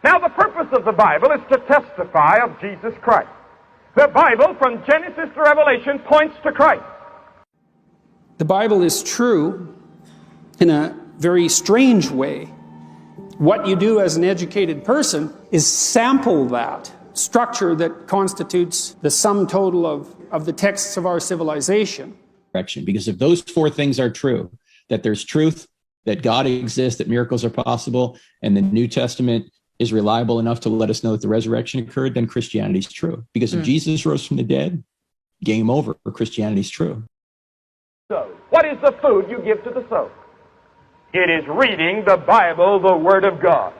Now, the purpose of the Bible is to testify of Jesus Christ. The Bible, from Genesis to Revelation, points to Christ. The Bible is true in a very strange way. What you do as an educated person is sample that structure that constitutes the sum total of the texts of our civilization. Because if those four things are true, that there's truth, that God exists, that miracles are possible, and the New Testament is reliable enough to let us know that the resurrection occurred, then Christianity is true. Because if Jesus rose from the dead, game over, Christianity is true. So, what is the food you give to the soul? It is reading the Bible, the Word of God.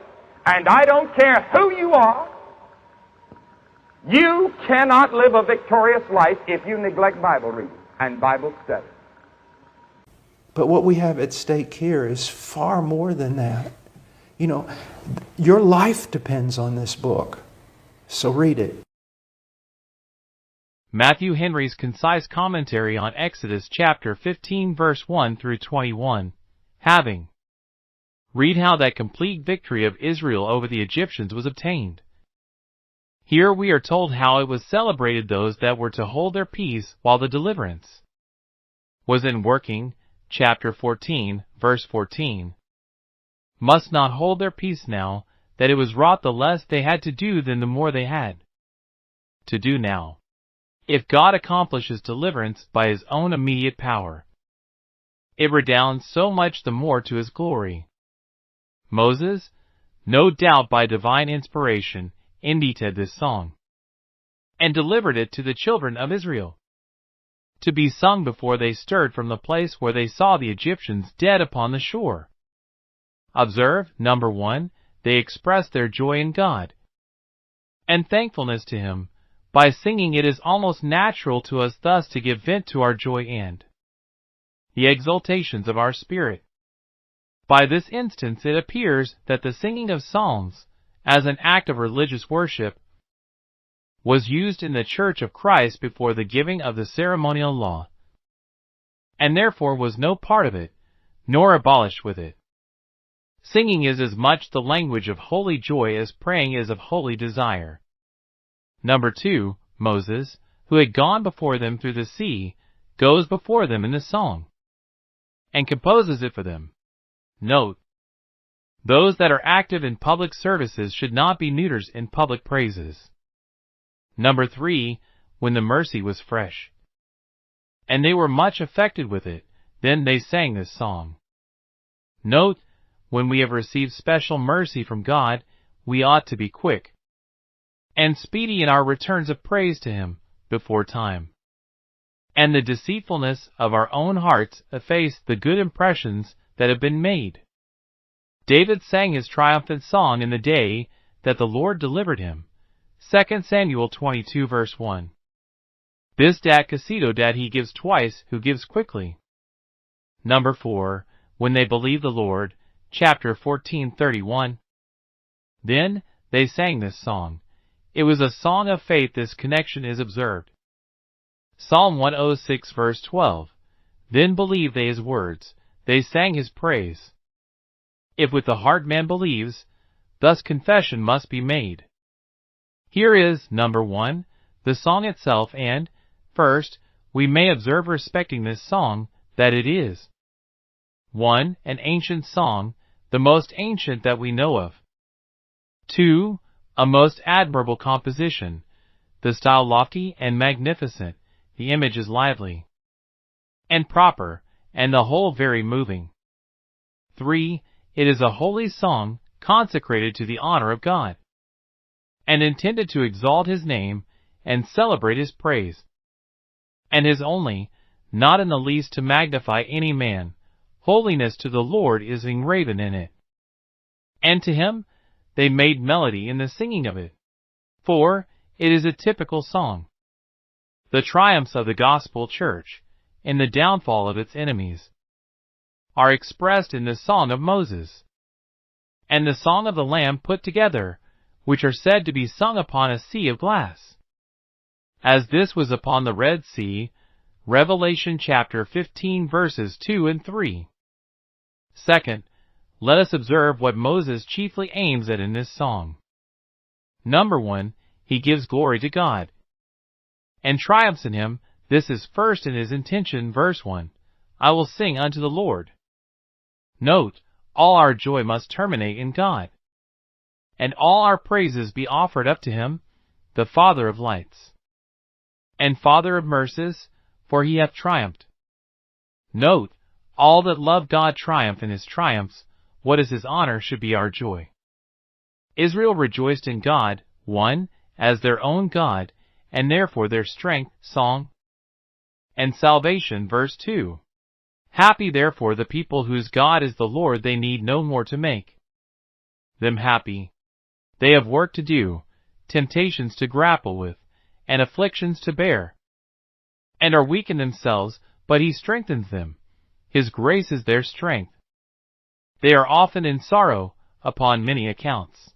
And I don't care who you are, you cannot live a victorious life if you neglect Bible reading and Bible study. But what we have at stake here is far more than that. You know, your life depends on this book. So read it. Matthew Henry's concise commentary on Exodus chapter 15 verse 1 through 21. Having. Read how that complete victory of Israel over the Egyptians was obtained. Here we are told how it was celebrated those that were to hold their peace while the deliverance was in working, chapter 14, verse 14. Must not hold their peace now, that it was wrought the less they had to do than the more they had to do now. If God accomplishes deliverance by His own immediate power, it redounds so much the more to His glory. Moses, no doubt by divine inspiration, indited this song, and delivered it to the children of Israel, to be sung before they stirred from the place where they saw the Egyptians dead upon the shore. Observe, number 1, they expressed their joy in God and thankfulness to Him. By singing, it is almost natural to us thus to give vent to our joy and the exultations of our spirit. By this instance it appears that the singing of psalms, as an act of religious worship, was used in the Church of Christ before the giving of the ceremonial law, and therefore was no part of it, nor abolished with it. Singing is as much the language of holy joy as praying is of holy desire. Number 2, Moses, who had gone before them through the sea, goes before them in the song, and composes it for them. Note, those that are active in public services should not be neuters in public praises. Number 3, when the mercy was fresh, and they were much affected with it, then they sang this song. Note, when we have received special mercy from God, we ought to be quick and speedy in our returns of praise to Him before time, and the deceitfulness of our own hearts efface the good impressions that have been made. David sang his triumphant song in the day that the Lord delivered him. 2 Samuel 22 verse 1. This dat cassito dat he gives twice, who gives quickly. Number 4, when they believed the Lord, chapter 14:31. Then they sang this song. It was a song of faith. This connection is observed. Psalm 106 verse 12. Then believed they His words, they sang His praise. If with the heart man believes, thus confession must be made. Here is, number 1, the song itself, and, first, we may observe respecting this song, that it is 1. An ancient song, the most ancient that we know of. 2. A most admirable composition, the style lofty and magnificent, the image is lively and proper, and the whole very moving. 3. It is a holy song, consecrated to the honor of God, and intended to exalt His name and celebrate His praise, and His only, not in the least to magnify any man. Holiness to the Lord is engraven in it, and to Him they made melody in the singing of it. 4. It is a typical song. The triumphs of the gospel church, in the downfall of its enemies, are expressed in the song of Moses, and the song of the Lamb put together, which are said to be sung upon a sea of glass, as this was upon the Red Sea, Revelation chapter 15 verses 2 and 3. Second, let us observe what Moses chiefly aims at in this song. Number 1, he gives glory to God and triumphs in him. This is first in his intention, verse 1. I will sing unto the Lord. Note, all our joy must terminate in God, and all our praises be offered up to him, the Father of lights, and Father of mercies, for he hath triumphed. Note, all that love God triumph in his triumphs. What is his honor should be our joy. Israel rejoiced in God, 1, as their own God, and therefore their strength, song, and salvation, verse 2. Happy therefore the people whose God is the Lord, they need no more to make them happy. They have work to do, temptations to grapple with, and afflictions to bear, and are weak in themselves, but he strengthens them. His grace is their strength. They are often in sorrow, upon many accounts,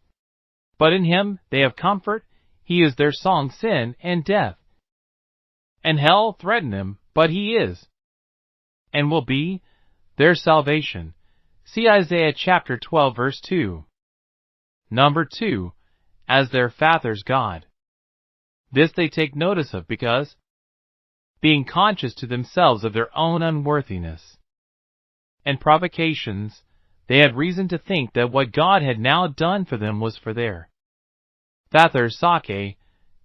but in him they have comfort. He is their song. Sin and death and hell threaten them, but he is, and will be, their salvation. See Isaiah chapter 12, verse 2. Number 2, as their Father's God. This they take notice of because, being conscious to themselves of their own unworthiness and provocations, they had reason to think that what God had now done for them was for their Father's sake.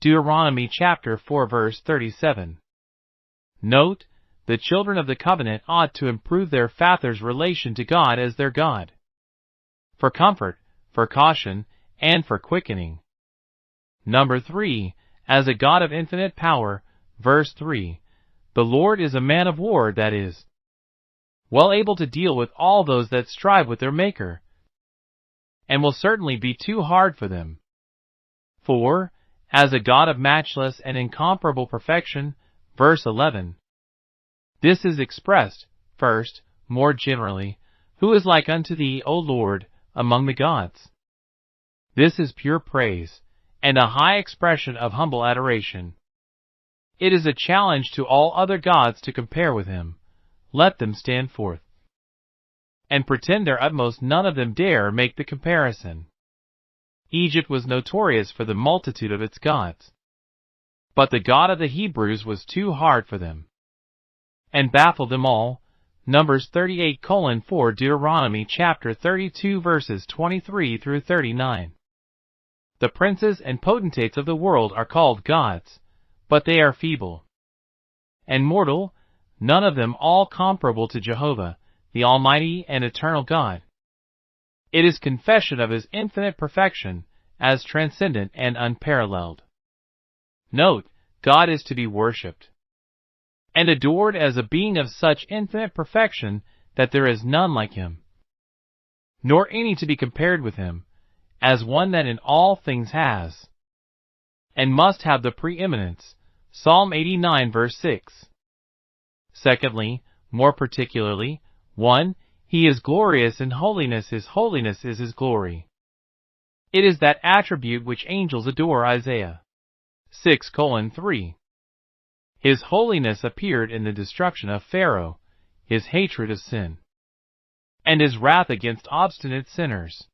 Deuteronomy chapter 4, verse 37. Note, the children of the covenant ought to improve their Father's relation to God as their God, for comfort, for caution, and for quickening. Number 3, as a God of infinite power, verse 3. The Lord is a man of war, that is, well able to deal with all those that strive with their Maker, and will certainly be too hard for them. 4, as a God of matchless and incomparable perfection, verse 11. This is expressed, first, more generally, who is like unto thee, O Lord, among the gods? This is pure praise, and a high expression of humble adoration. It is a challenge to all other gods to compare with him. Let them stand forth and pretend their utmost. None of them dare make the comparison. Egypt was notorious for the multitude of its gods, but the God of the Hebrews was too hard for them, and baffled them all. Numbers 38:4, Deuteronomy chapter 32, verses 23 through 39. The princes and potentates of the world are called gods, but they are feeble and mortal, none of them all comparable to Jehovah, the Almighty and eternal God. It is confession of his infinite perfection as transcendent and unparalleled. Note, God is to be worshipped and adored as a being of such infinite perfection that there is none like him, nor any to be compared with him, as one that in all things has and must have the preeminence. Psalm 89, verse 6. Secondly, more particularly, 1. He is glorious in holiness. His holiness is his glory. It is that attribute which angels adore. Isaiah 6:3. His holiness appeared in the destruction of Pharaoh, his hatred of sin, and his wrath against obstinate sinners.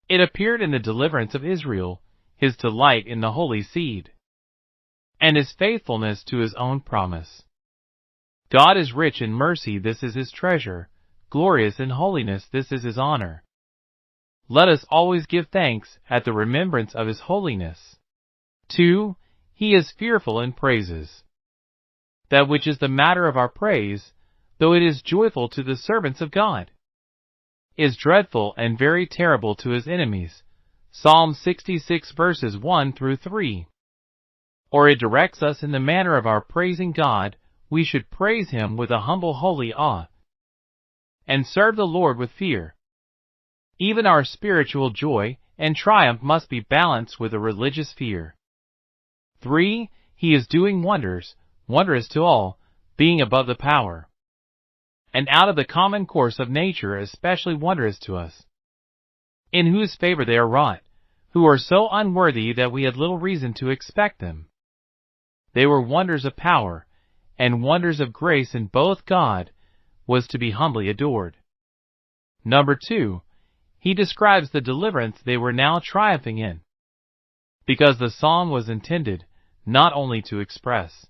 It appeared in the deliverance of Israel, his delight in the holy seed, and his faithfulness to his own promise. God is rich in mercy. This is his treasure. Glorious in holiness. This is his honor. Let us always give thanks at the remembrance of his holiness. 2. He is fearful in praises. That which is the matter of our praise, though it is joyful to the servants of God, is dreadful and very terrible to his enemies. Psalm 66, verses 1 through 3. Or it directs us in the manner of our praising God. We should praise him with a humble, holy awe, and serve the Lord with fear. Even our spiritual joy and triumph must be balanced with a religious fear. 3. He is doing wonders, wondrous to all, being above the power and out of the common course of nature, especially wondrous to us, in whose favor they are wrought, who are so unworthy that we had little reason to expect them. They were wonders of power and wonders of grace, and both God was to be humbly adored. Number 2, he describes the deliverance they were now triumphing in. because the psalm was intended not only to express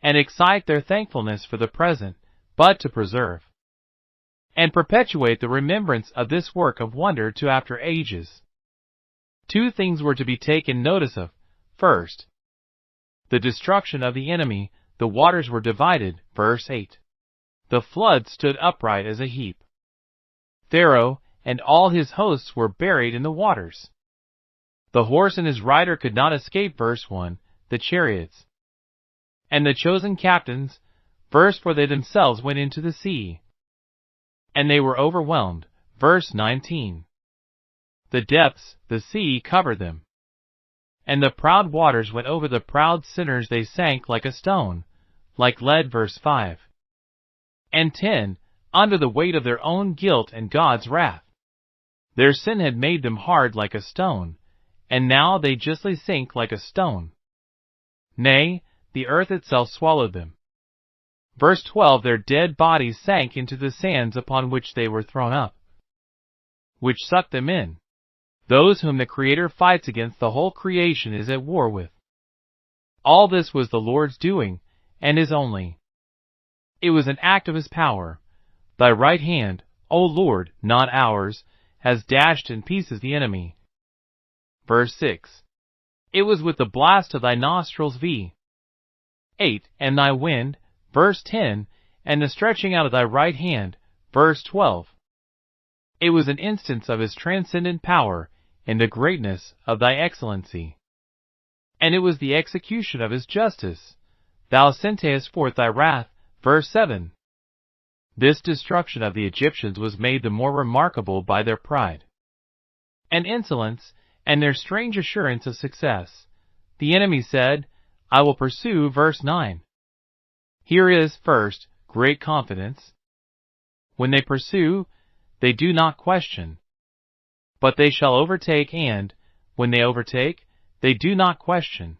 and excite their thankfulness for the present, but to preserve and perpetuate the remembrance of this work of wonder to after ages. Two things were to be taken notice of. First, the destruction of the enemy. The waters were divided. Verse 8. The flood stood upright as a heap. Pharaoh and all his hosts were buried in the waters. The horse and his rider could not escape. Verse 1. The chariots and the chosen captains. Verse 4. They themselves went into the sea, and they were overwhelmed. Verse 19. The depths, the sea, covered them, and the proud waters went over the proud sinners. They sank like a stone, like lead. Verse 5 and 10. Under the weight of their own guilt and God's wrath. Their sin had made them hard like a stone, and now they justly sink like a stone. Nay, the earth itself swallowed them. Verse 12. Their dead bodies sank into the sands upon which they were thrown up, which sucked them in. Those whom the Creator fights against, the whole creation is at war with. All this was the Lord's doing, and His only. It was an act of His power. Thy right hand, O Lord, not ours, has dashed in pieces the enemy. Verse 6. It was with the blast of thy nostrils. V. 8. And thy wind. Verse 10. And the stretching out of thy right hand. Verse 12. It was an instance of His transcendent power, in the greatness of thy excellency. And it was the execution of His justice. Thou sentest forth thy wrath. Verse 7. This destruction of the Egyptians was made the more remarkable by their pride and insolence, and their strange assurance of success. The enemy said, I will pursue. Verse 9. Here is, first, great confidence. When they pursue, they do not question. But they shall overtake, and, when they overtake, they do not question.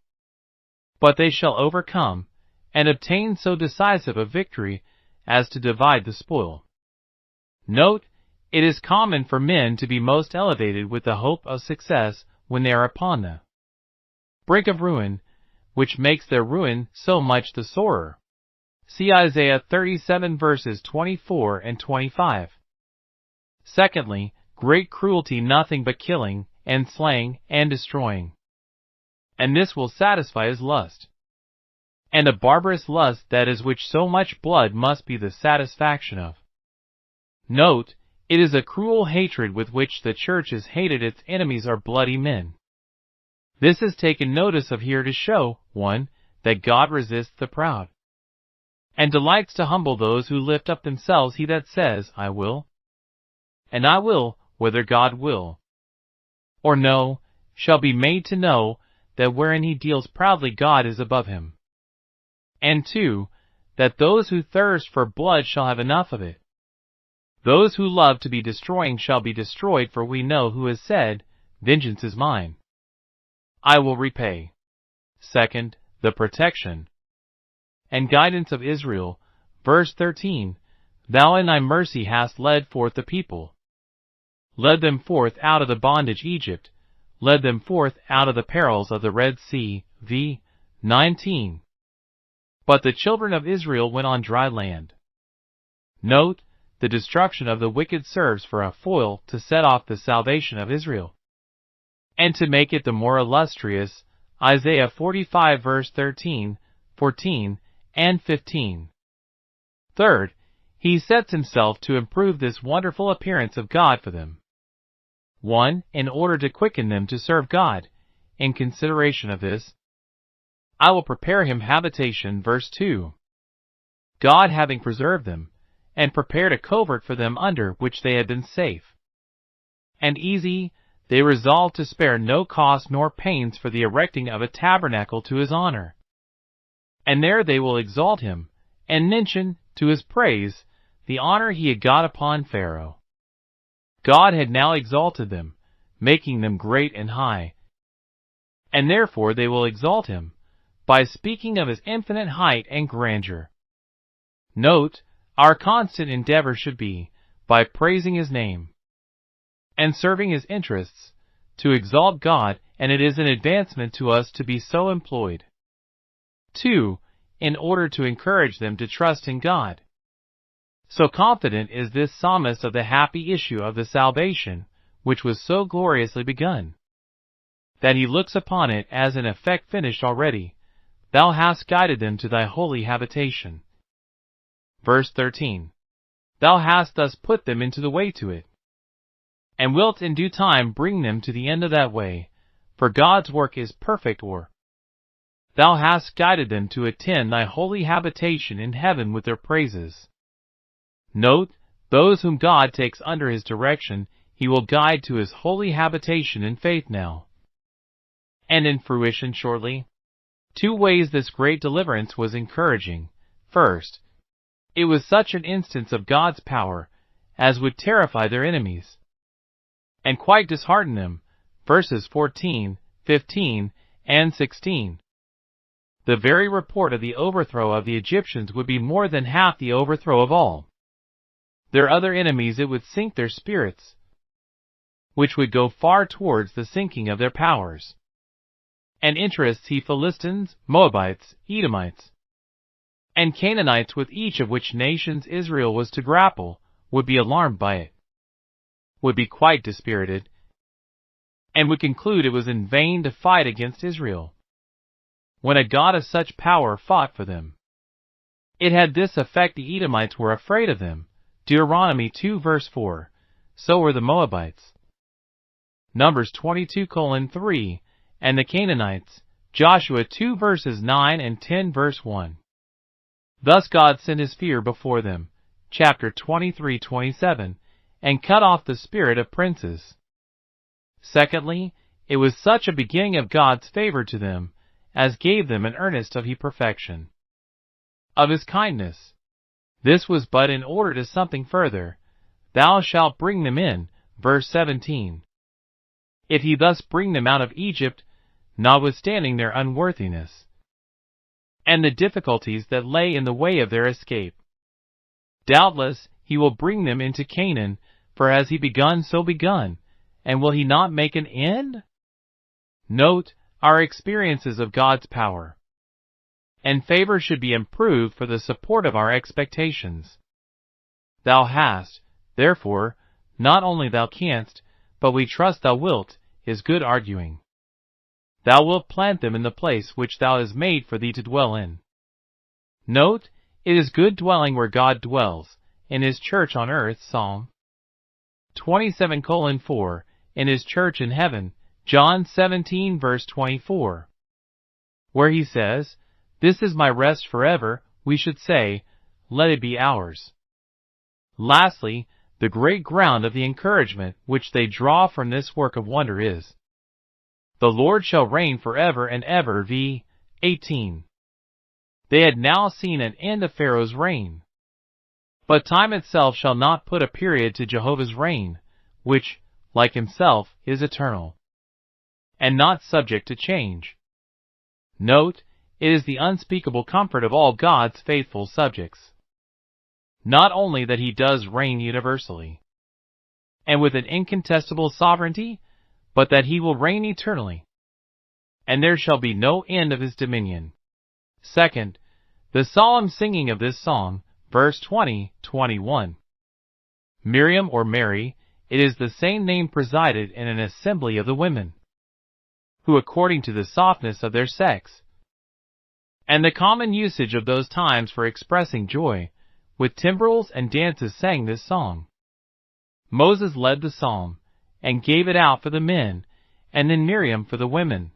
But they shall overcome, and obtain so decisive a victory as to divide the spoil. Note, it is common for men to be most elevated with the hope of success when they are upon the brink of ruin, which makes their ruin so much the sorer. See Isaiah 37 verses 24 and 25. Secondly, great cruelty, nothing but killing, and slaying, and destroying. And this will satisfy his lust. And a barbarous lust that is which so much blood must be the satisfaction of. Note, it is a cruel hatred with which the church has hated its enemies are bloody men. This is taken notice of here to show, 1. That God resists the proud, and delights to humble those who lift up themselves. He that says, I will, and I will, whether God will or no, shall be made to know that wherein he deals proudly God is above him. And 2. That those who thirst for blood shall have enough of it. Those who love to be destroying shall be destroyed, for we know who has said, Vengeance is mine, I will repay. 2. The protection and guidance of Israel. Verse 13. Thou in thy mercy hast led forth the people. Led them forth out of the bondage Egypt. Led them forth out of the perils of the Red Sea. V. 19. But the children of Israel went on dry land. Note, the destruction of the wicked serves for a foil to set off the salvation of Israel, and to make it the more illustrious. Isaiah 45 verse 13, 14, and 15. Third, he sets himself to improve this wonderful appearance of God for them. 1. In order to quicken them to serve God. In consideration of this, I will prepare him habitation. Verse 2. God having preserved them, and prepared a covert for them under which they had been safe and easy, they resolved to spare no cost nor pains for the erecting of a tabernacle to his honor. And there they will exalt him, and mention, to his praise, the honor he had got upon Pharaoh. God had now exalted them, making them great and high, and therefore they will exalt him, by speaking of his infinite height and grandeur. Note, our constant endeavor should be, by praising his name and serving his interests, to exalt God and it is an advancement to us to be so employed. 2. In order to encourage them to trust in God. So confident is this psalmist of the happy issue of the salvation, which was so gloriously begun, that he looks upon it as in effect finished already. Thou hast guided them to thy holy habitation. Verse 13. Thou hast thus put them into the way to it, and wilt in due time bring them to the end of that way, for God's work is perfect. Or, thou hast guided them to attend thy holy habitation in heaven with their praises. Note, those whom God takes under his direction, he will guide to his holy habitation in faith now, and in fruition shortly. 2 ways this great deliverance was encouraging. First, it was such an instance of God's power as would terrify their enemies, and quite dishearten them. Verses 14, 15, and 16. The very report of the overthrow of the Egyptians would be more than half the overthrow of all their other enemies. It would sink their spirits, which would go far towards the sinking of their powers and interests. Philistines, Moabites, Edomites, and Canaanites, with each of which nations Israel was to grapple, would be alarmed by it, would be quite dispirited, and would conclude it was in vain to fight against Israel, when a God of such power fought for them. It had this effect: the Edomites were afraid of them. Deuteronomy 2 verse 4. So were the Moabites. Numbers 22:3. And the Canaanites. Joshua 2 verses 9 and 10 verse 1. Thus God sent his fear before them. Chapter 23:27. And cut off the spirit of princes. Secondly, it was such a beginning of God's favor to them, as gave them an earnest of his perfection, of his kindness. This was but in order to something further. Thou shalt bring them in, verse 17. If he thus bring them out of Egypt, notwithstanding their unworthiness, and the difficulties that lay in the way of their escape, doubtless he will bring them into Canaan, for has he begun, so begun, and will he not make an end? Note, our experiences of God's power and favor should be improved for the support of our expectations. Thou hast, therefore, not only thou canst, but we trust thou wilt, is good arguing. Thou wilt plant them in the place which thou hast made for thee to dwell in. Note, it is good dwelling where God dwells, in his church on earth. Psalm 27:4, in his church in heaven. John 17 verse 24. Where he says, This is my rest forever, we should say, Let it be ours. Lastly, the great ground of the encouragement which they draw from this work of wonder is, The Lord shall reign forever and ever. v. 18. They had now seen an end of Pharaoh's reign. But time itself shall not put a period to Jehovah's reign, which, like himself, is eternal, and not subject to change. Note, it is the unspeakable comfort of all God's faithful subjects, not only that he does reign universally, and with an incontestable sovereignty, but that he will reign eternally, and there shall be no end of his dominion. Second, the solemn singing of this song, verse 20, 21. Miriam or Mary, it is the same name, presided in an assembly of the women, who according to the softness of their sex, and the common usage of those times for expressing joy, with timbrels and dances sang this song. Moses led the psalm, and gave it out for the men, and then Miriam for the women.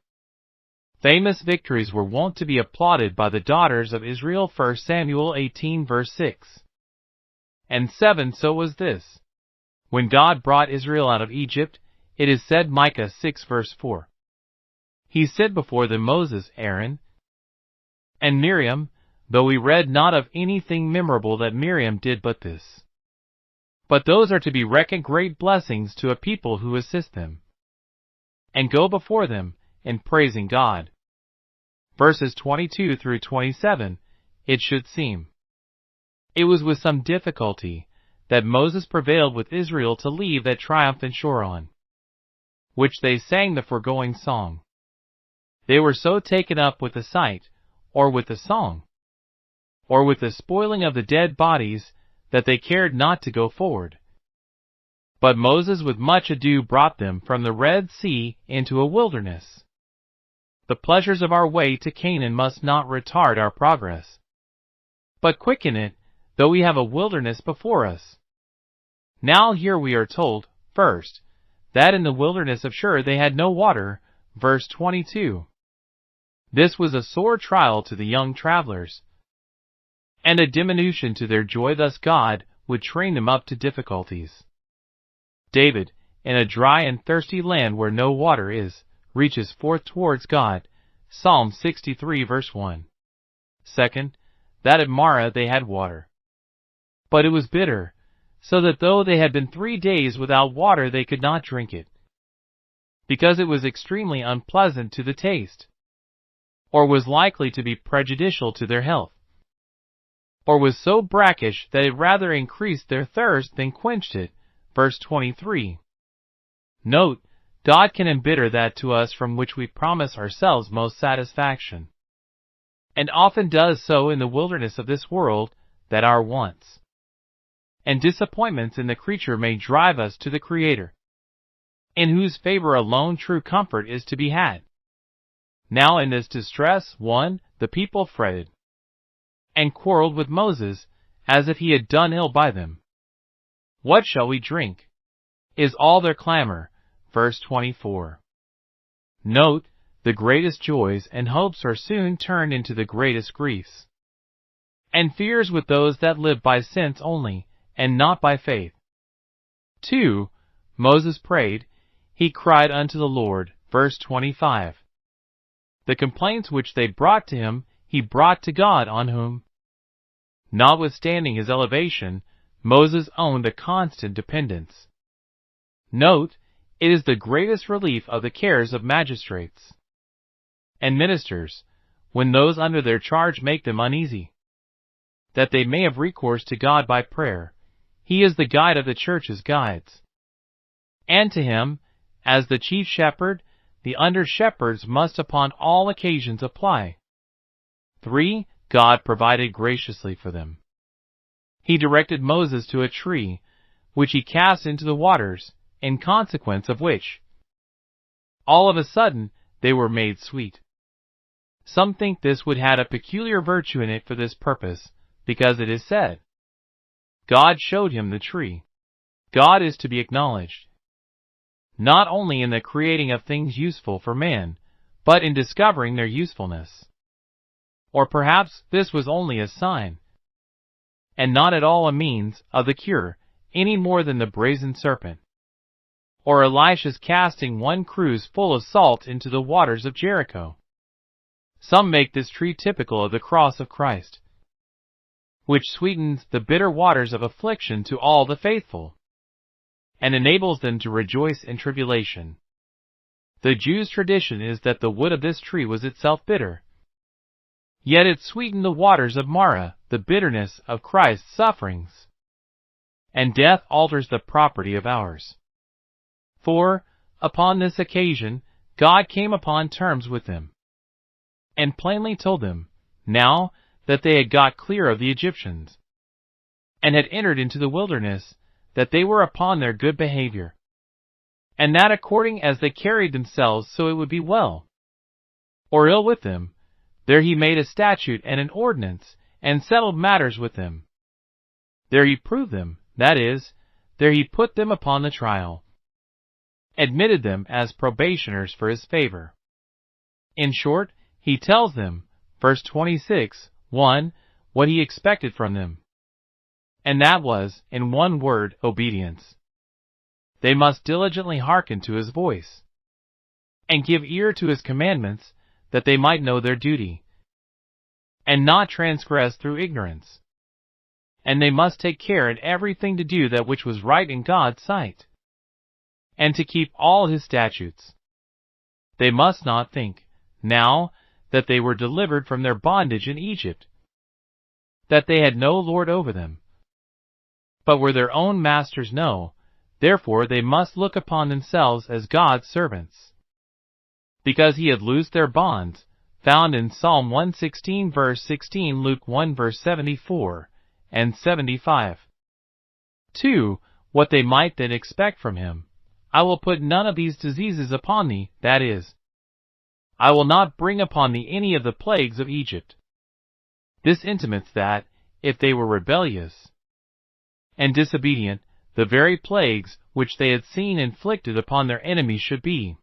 Famous victories were wont to be applauded by the daughters of Israel. 1 Samuel 18 verse 6 and 7. So was this. When God brought Israel out of Egypt, it is said, Micah 6 verse 4. He said before them Moses, Aaron, and Miriam, though we read not of anything memorable that Miriam did but this. But those are to be reckoned great blessings to a people who assist them, and go before them in praising God. Verses 22 through 27, it should seem. It was with some difficulty that Moses prevailed with Israel to leave that triumphant shore on which they sang the foregoing song. They were so taken up with the sight, or with the song, or with the spoiling of the dead bodies, that they cared not to go forward. But Moses with much ado brought them from the Red Sea into a wilderness. The pleasures of our way to Canaan must not retard our progress, but quicken it, though we have a wilderness before us. Now here we are told, first, that in the wilderness of Shur they had no water, verse 22. This was a sore trial to the young travelers, and a diminution to their joy. Thus God would train them up to difficulties. David, in a dry and thirsty land where no water is, reaches forth towards God, Psalm 63 verse 1. Second, that at Marah they had water, but it was bitter, so that though they had been 3 days without water they could not drink it, because it was extremely unpleasant to the taste, or was likely to be prejudicial to their health, or was so brackish that it rather increased their thirst than quenched it, verse 23. Note, God can embitter that to us from which we promise ourselves most satisfaction, and often does so in the wilderness of this world, that our wants and disappointments in the creature may drive us to the Creator, in whose favor alone true comfort is to be had. Now in this distress, 1, the people fretted and quarreled with Moses, as if he had done ill by them. What shall we drink? Is all their clamor, verse 24. Note, the greatest joys and hopes are soon turned into the greatest griefs, and fears with those that live by sense only, and not by faith. 2. Moses prayed, he cried unto the Lord, verse 25. The complaints which they brought to him, he brought to God, on whom, notwithstanding his elevation, Moses owned a constant dependence. Note, it is the greatest relief of the cares of magistrates and ministers, when those under their charge make them uneasy, that they may have recourse to God by prayer. He is the guide of the church's guides, and to him, as the chief shepherd, the under-shepherds must upon all occasions apply. 3. God provided graciously for them. He directed Moses to a tree, which he cast into the waters, in consequence of which, all of a sudden, they were made sweet. Some think this wood had a peculiar virtue in it for this purpose, because it is said, God showed him the tree. God is to be acknowledged, not only in the creating of things useful for man, but in discovering their usefulness. Or perhaps this was only a sign, and not at all a means, of the cure, any more than the brazen serpent, or Elisha's casting 1 cruse full of salt into the waters of Jericho. Some make this tree typical of the cross of Christ, which sweetens the bitter waters of affliction to all the faithful, and enables them to rejoice in tribulation. The Jews' tradition is that the wood of this tree was itself bitter, yet it sweetened the waters of Marah, the bitterness of Christ's sufferings. And death alters the property of ours. For, upon this occasion, God came upon terms with them, and plainly told them, now that they had got clear of the Egyptians, and had entered into the wilderness, that they were upon their good behavior, and that according as they carried themselves so it would be well, or ill with them, there he made a statute and an ordinance, and settled matters with them. There he proved them, that is, there he put them upon the trial, admitted them as probationers for his favor. In short, he tells them, verse 26, 1, what he expected from them, and that was, in one word, obedience. They must diligently hearken to his voice, and give ear to his commandments, that they might know their duty, and not transgress through ignorance. And they must take care in everything to do that which was right in God's sight, and to keep all his statutes. They must not think, now, that they were delivered from their bondage in Egypt, that they had no lord over them, but were their own masters. No, Therefore they must look upon themselves as God's servants, because he had loosed their bonds, found in Psalm 116 verse 16, Luke 1 verse 74 and 75. 2. What they might then expect from him. I will put none of these diseases upon thee, that is, I will not bring upon thee any of the plagues of Egypt. This intimates that, if they were rebellious and disobedient, the very plagues which they had seen inflicted upon their enemies should be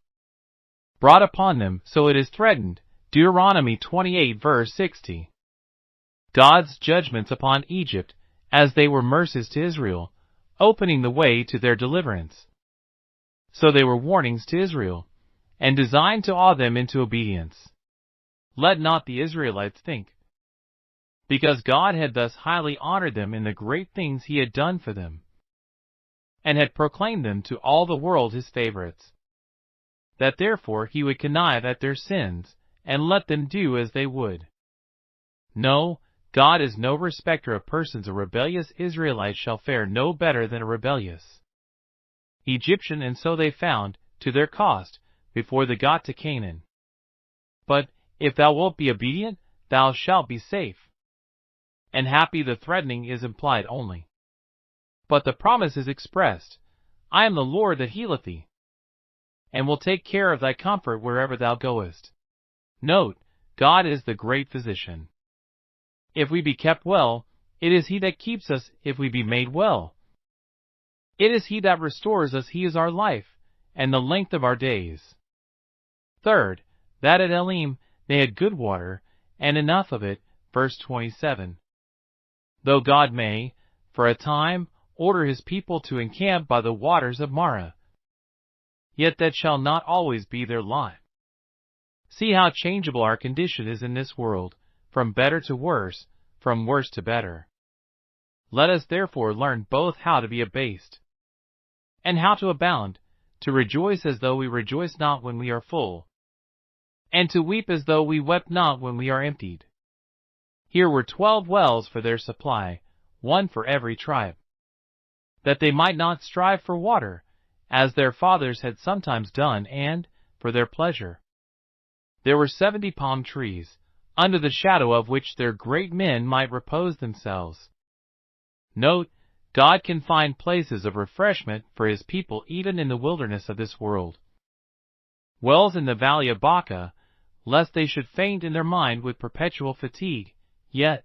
brought upon them, so it is threatened. Deuteronomy 28 verse 60. God's judgments upon Egypt, as they were mercies to Israel, opening the way to their deliverance. So they were warnings to Israel, and designed to awe them into obedience. Let not the Israelites think, because God had thus highly honored them in the great things he had done for them, and had proclaimed them to all the world his favorites, that therefore he would connive at their sins, and let them do as they would. No, God is no respecter of persons. A rebellious Israelite shall fare no better than a rebellious Egyptian, and so they found, to their cost, before they got to Canaan. But, if thou wilt be obedient, thou shalt be safe. And happy. The threatening is implied only, but the promise is expressed. I am the Lord that healeth thee, and will take care of thy comfort wherever thou goest. Note, God is the great physician. If we be kept well, it is he that keeps us. If we be made well, it is he that restores us. He is our life, and the length of our days. Third, that at Elim they had good water, and enough of it. Verse 27. Though God may, for a time, order his people to encamp by the waters of Marah, yet that shall not always be their lot. See how changeable our condition is in this world, from better to worse, from worse to better. Let us therefore learn both how to be abased, and how to abound, to rejoice as though we rejoice not when we are full, and to weep as though we wept not when we are emptied. Here were 12 wells for their supply, one for every tribe, that they might not strive for water, as their fathers had sometimes done, and, for their pleasure, there were 70 palm trees, under the shadow of which their great men might repose themselves. Note, God can find places of refreshment for his people even in the wilderness of this world. Wells in the valley of Baca, lest they should faint in their mind with perpetual fatigue. Yet,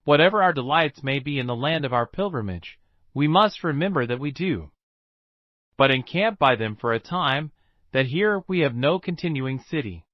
whatever our delights may be in the land of our pilgrimage, we must remember that we do but encamp by them for a time, that here we have no continuing city.